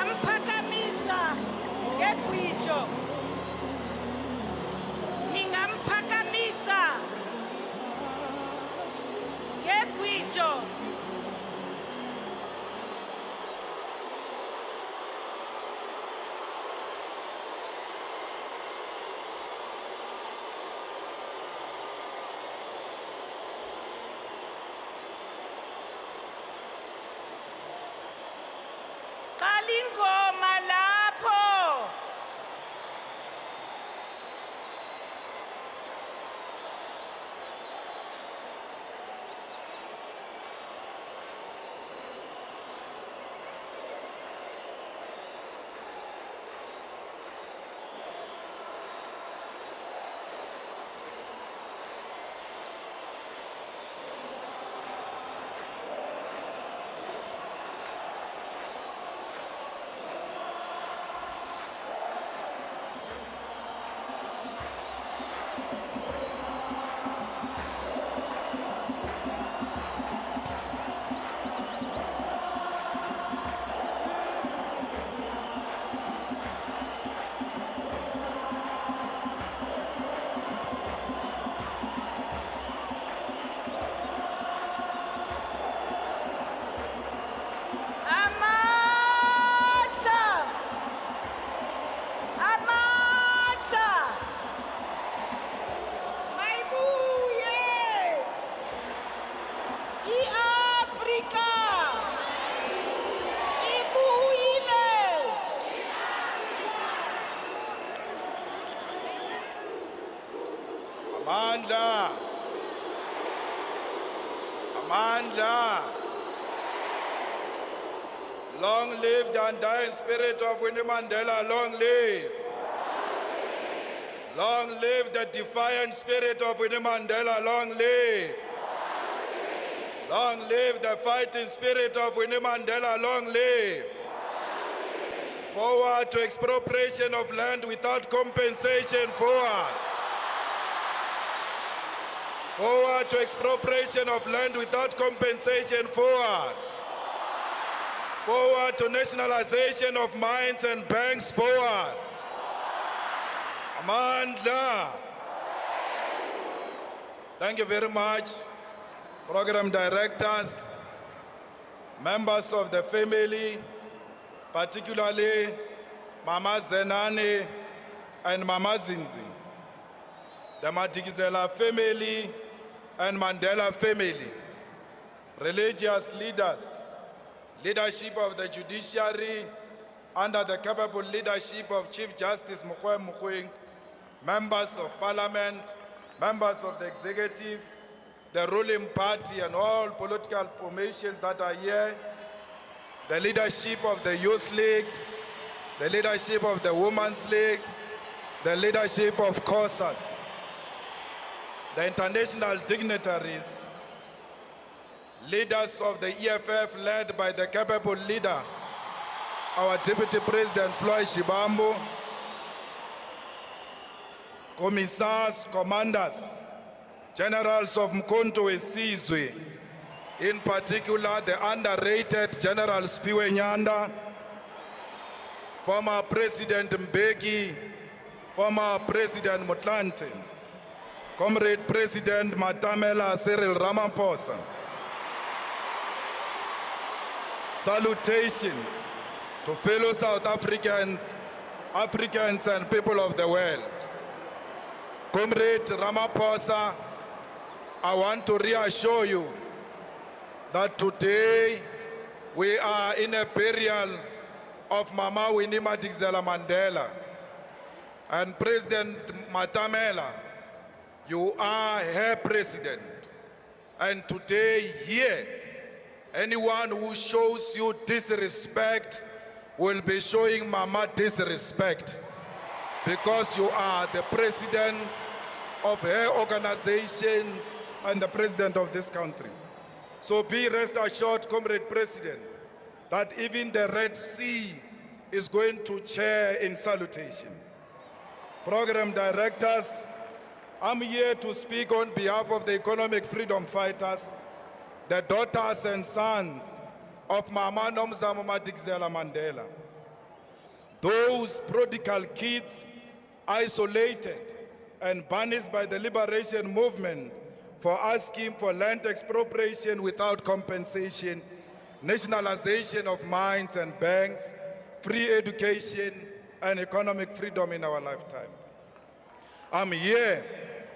Ningamphakamisa ngegwijo. Ningamphakamisa ngegwijo. Ingoma lapho. Amandla. Long live the undying spirit of Winnie Mandela. Long live. Long live the defiant spirit of Winnie Mandela. Long live. Long live the fighting spirit of Winnie Mandela. Long live. Forward to expropriation of land without compensation. Forward. Forward to expropriation of land without compensation. Forward. Forward to nationalization of mines and banks. Forward. Amandla. Thank you very much, program directors, members of the family, particularly Mama Zenani and Mama Zinzi, the Madikizela family and Mandela family, religious leaders, leadership of the judiciary under the capable leadership of Chief Justice Mokwe Mokoeng, members of parliament, members of the executive, the ruling party and all political formations that are here, the leadership of the Youth League, the leadership of the Women's League, the leadership of COSAS, the international dignitaries, leaders of the EFF led by the capable leader, our Deputy President Floyd Shibambu, commissars, commanders, generals of Mkonto Esizwe, in particular the underrated General Spiwe Nyanda, former President Mbeki, former President Motlanthe, Comrade President Matamela Cyril Ramaphosa. Salutations to fellow South Africans, Africans and people of the world. Comrade Ramaphosa, I want to reassure you that today we are in a burial of Mama Winnie Madikizela Mandela. And President Matamela, you are her president. And today here, anyone who shows you disrespect will be showing Mama disrespect, because you are the president of her organization and the president of this country. So be rest assured, Comrade President, that even the Red Sea is going to cheer in salutation. Program directors, I'm here to speak on behalf of the economic freedom fighters, the daughters and sons of Mama Nomzamo Madikizela Mandela. those prodigal kids isolated and banished by the liberation movement for asking for land expropriation without compensation, nationalization of mines and banks, free education, and economic freedom in our lifetime. I'm here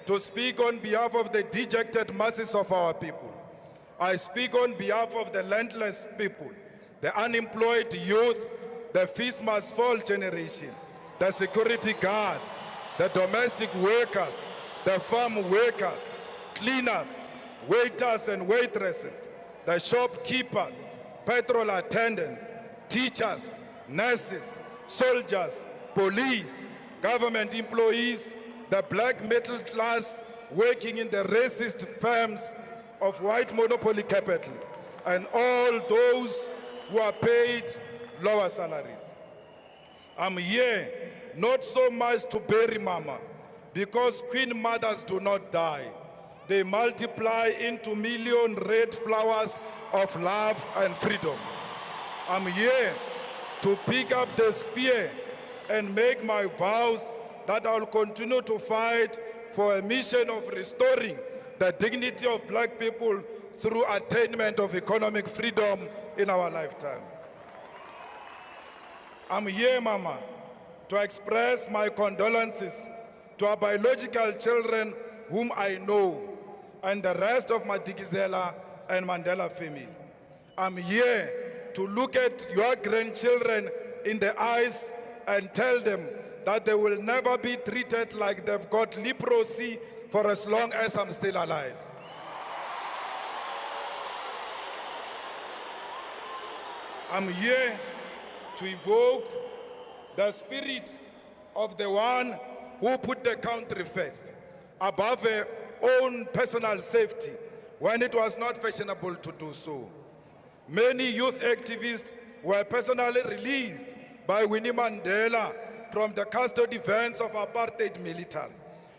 to speak on behalf of the dejected masses of our people. I speak on behalf of the landless people, the unemployed youth, the feast must fall generation, the security guards, the domestic workers, the farm workers, cleaners, waiters and waitresses, the shopkeepers, petrol attendants, teachers, nurses, soldiers, police, government employees, the black middle class working in the racist firms of white monopoly capital, and all those who are paid lower salaries. I'm here not so much to bury Mama, because Queen Mothers do not die. They multiply into million red flowers of love and freedom. I'm here to pick up the spear and make my vows that I'll continue to fight for a mission of restoring the dignity of black people through attainment of economic freedom in our lifetime. I'm here, Mama, to express my condolences to our biological children whom I know and the rest of my Madikizela and Mandela family. I'm here to look at your grandchildren in the eyes and tell them that they will never be treated like they've got leprosy for as long as I'm still alive. I'm here to evoke the spirit of the one who put the country first, above her own personal safety, when it was not fashionable to do so. Many youth activists were personally released by Winnie Mandela from the custody vans of apartheid military.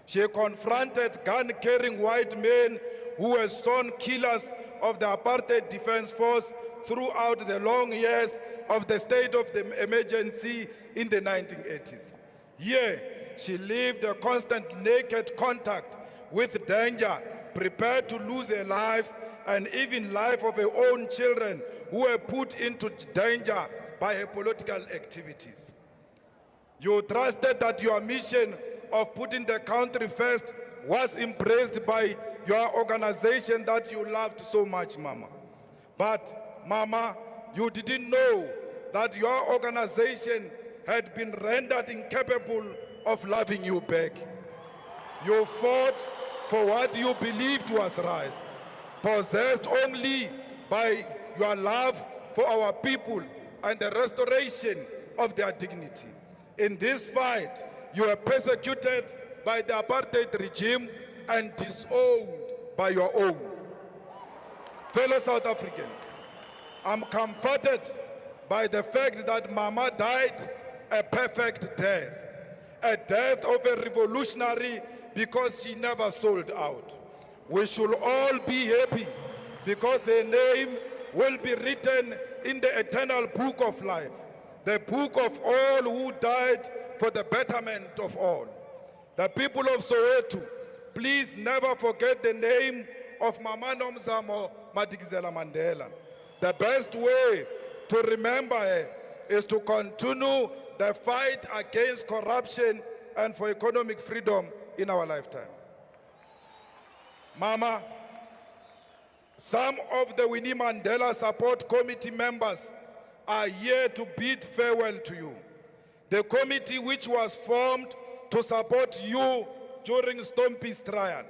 She confronted gun-carrying white men who were sworn killers of the apartheid defense force throughout the long years of the state of the emergency in the 1980s. Here, she lived a constant naked contact with danger, prepared to lose her life and even life of her own children who were put into danger by her political activities. You trusted that your mission of putting the country first was embraced by your organization that you loved so much, Mama. But, Mama, you didn't know that your organization had been rendered incapable of loving you back. You fought for what you believed was right, possessed only by your love for our people and the restoration of their dignity. In this fight, you were persecuted by the apartheid regime and disowned by your own. Fellow South Africans, I'm comforted by the fact that Mama died a perfect death, a death of a revolutionary because she never sold out. We should all be happy because her name will be written in the eternal book of life, the book of all who died for the betterment of all. The people of Soweto, please never forget the name of Mama Nomzamo Madikizela Mandela. The best way to remember her is to continue the fight against corruption and for economic freedom in our lifetime. Mama, some of the Winnie Mandela Support Committee members are here to bid farewell to you. The committee which was formed to support you during Stompie's trial.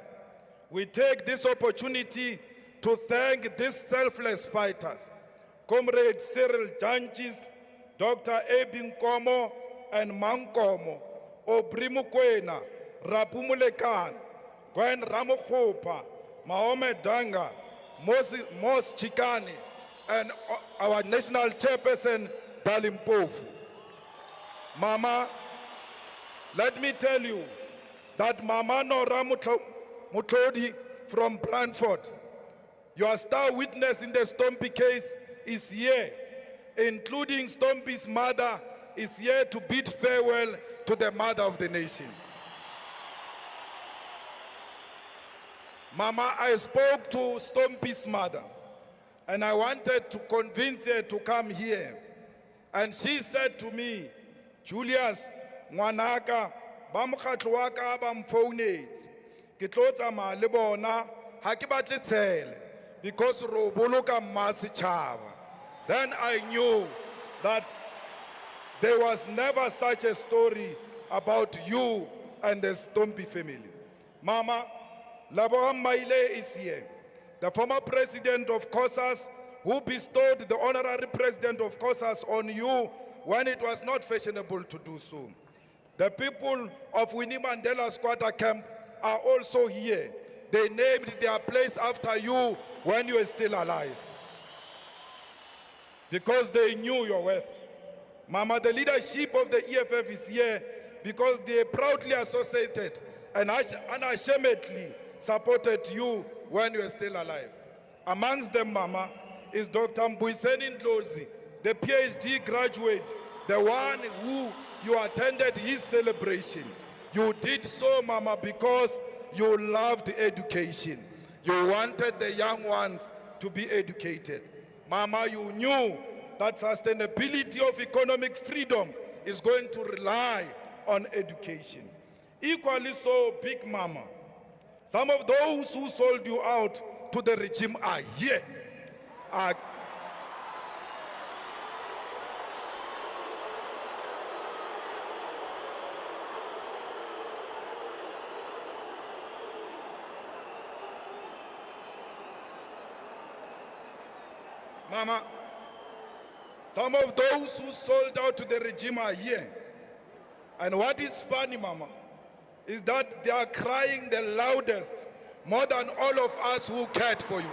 We take this opportunity to thank these selfless fighters, Comrade Cyril Janchis, Dr. Ebin Komo and Mankomo, Obrimukwena, Rapumulekan, Gwen Ramokhopa, Mohamed Danga, Mos Chikani, and our national chairperson, Dalimpofu. Mama, let me tell you that Mama Nora Mutlodi from Brantford, your star witness in the Stompie case, is here, including Stompie's mother, is here to bid farewell to the mother of the nation. Mama, I spoke to Stompie's mother, and I wanted to convince her to come here. And she said to me, Julius, ngwanaka, ba mokgatlo wa ka ba mfounetse. Ke tlo tsamaya le bona, ha ke batle tshele, because ro boloka mmasitjhaba. Then I knew that there was never such a story about you and the Stompie family. Mama, Laboham Maile is here, the former president of COSAS, who bestowed the honorary president of COSAS on you when it was not fashionable to do so. The people of Winnie Mandela's quarter camp are also here. They named their place after you when you were still alive, because they knew your worth. Mama, the leadership of the EFF is here because they proudly associated and unashamedly supported you when you were still alive. Amongst them, Mama, is Dr. Mbuyiseni Ndlozi, the PhD graduate, the one who you attended his celebration. You did so, Mama, because you loved education. You wanted the young ones to be educated. Mama, you knew that sustainability of economic freedom is going to rely on education. Equally so, Big Mama, some of those who sold you out to the regime are here. Mama, some of those who sold out to the regime are here. And what is funny, Mama, is that they are crying the loudest, more than all of us who cared for you.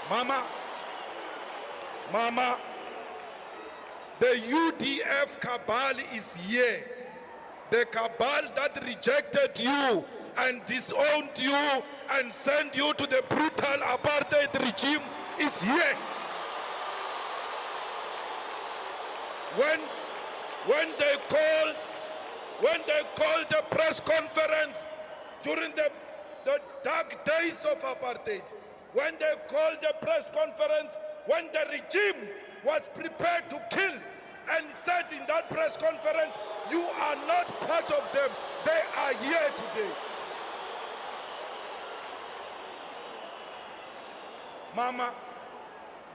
Mama, the UDF cabal is here. The cabal that rejected you and disowned you and sent you to the brutal apartheid regime is here. When they called the press conference during the dark days of apartheid, when they called the press conference, when the regime was prepared to kill, and said in that press conference, you are not part of them, they are here today. Mama,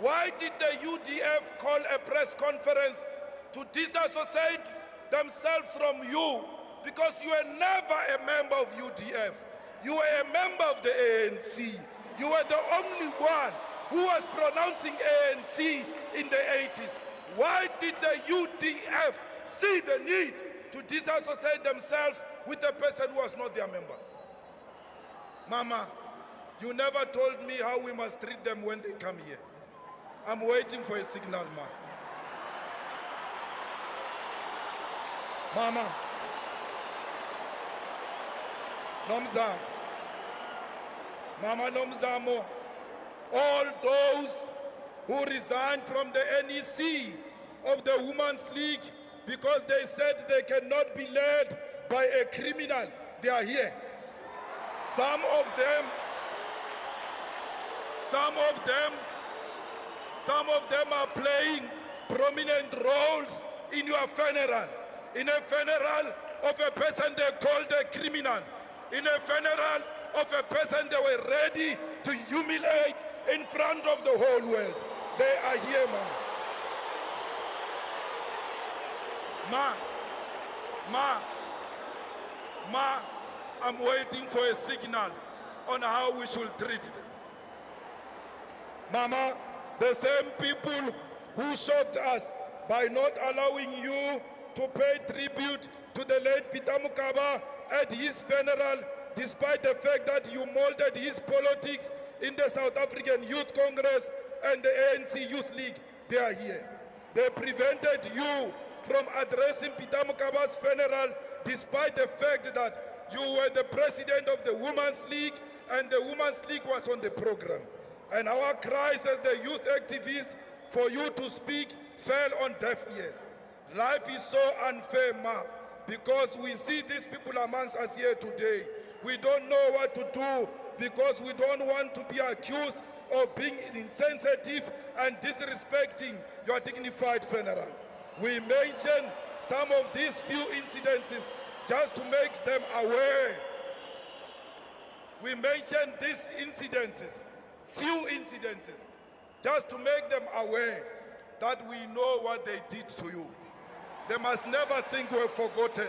why did the UDF call a press conference to disassociate themselves from you? Because you were never a member of UDF. You were a member of the ANC. You were the only one who was pronouncing ANC in the 80s. Why did the UDF see the need to disassociate themselves with a person who was not their member? Mama, you never told me how we must treat them when they come here. I'm waiting for a signal, Mama, Nomzamo, Mama Nomzamo, all those who resigned from the NEC of the Women's League because they said they cannot be led by a criminal, they are here. Some of them are playing prominent roles in your funeral. In a funeral of a person they called a criminal. In a funeral of a person they were ready to humiliate in front of the whole world. They are here, Ma, I'm waiting for a signal on how we should treat them. Mama, the same people who shocked us by not allowing you to pay tribute to the late Peter Mokaba at his funeral, despite the fact that you molded his politics in the South African Youth Congress and the ANC Youth League, they are here. They prevented you from addressing Peter Mokaba's funeral, despite the fact that you were the president of the Women's League and the Women's League was on the program. And our cries as the youth activists for you to speak fell on deaf ears. Life is so unfair, Ma, because we see these people amongst us here today. We don't know what to do because we don't want to be accused of being insensitive and disrespecting your dignified funeral. We mention some of these few incidences just to make them aware. We mention these incidences, few incidences, just to make them aware that we know what they did to you. They must never think we've forgotten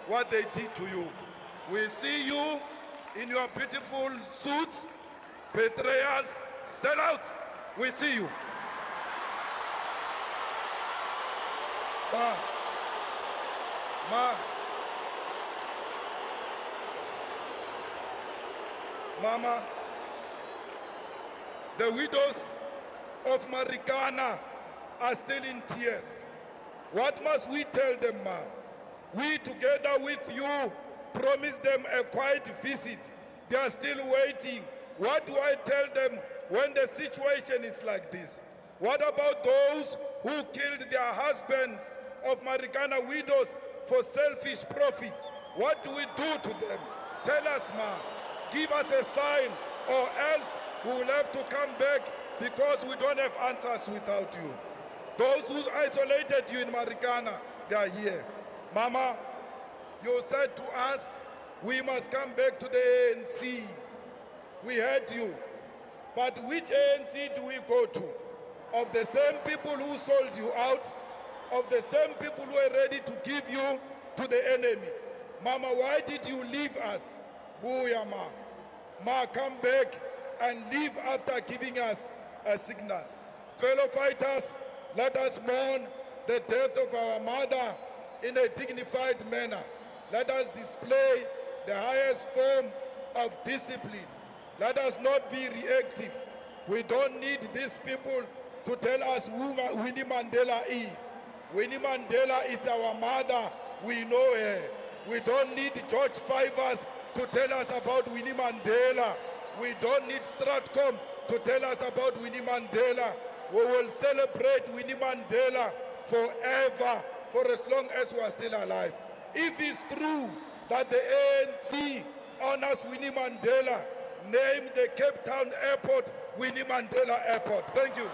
what they did to you. We see you in your beautiful suits, betrayals, sellouts. We see you. Mama, the widows of Marikana are still in tears. What must we tell them, Ma? We, together with you, promised them a quiet visit. They are still waiting. What do I tell them when the situation is like this? What about those who killed their husbands of Marikana widows for selfish profits? What do we do to them? Tell us, Ma. Give us a sign, or else we will have to come back because we don't have answers without you. Those who isolated you in Marikana, they are here. Mama, you said to us, we must come back to the ANC. We heard you. But which ANC do we go to? Of the same people who sold you out, of the same people who are ready to give you to the enemy. Mama, why did you leave us? Booyah, Ma. Ma, come back and leave after giving us a signal. Fellow fighters, let us mourn the death of our mother in a dignified manner. Let us display the highest form of discipline. Let us not be reactive. We don't need these people to tell us who Winnie Mandela is. Winnie Mandela is our mother. We know her. We don't need George Fivers to tell us about Winnie Mandela. We don't need Stratcom to tell us about Winnie Mandela. We will celebrate Winnie Mandela forever, for as long as we are still alive. If it's true that the ANC honors Winnie Mandela, name the Cape Town airport Winnie Mandela Airport. Thank you.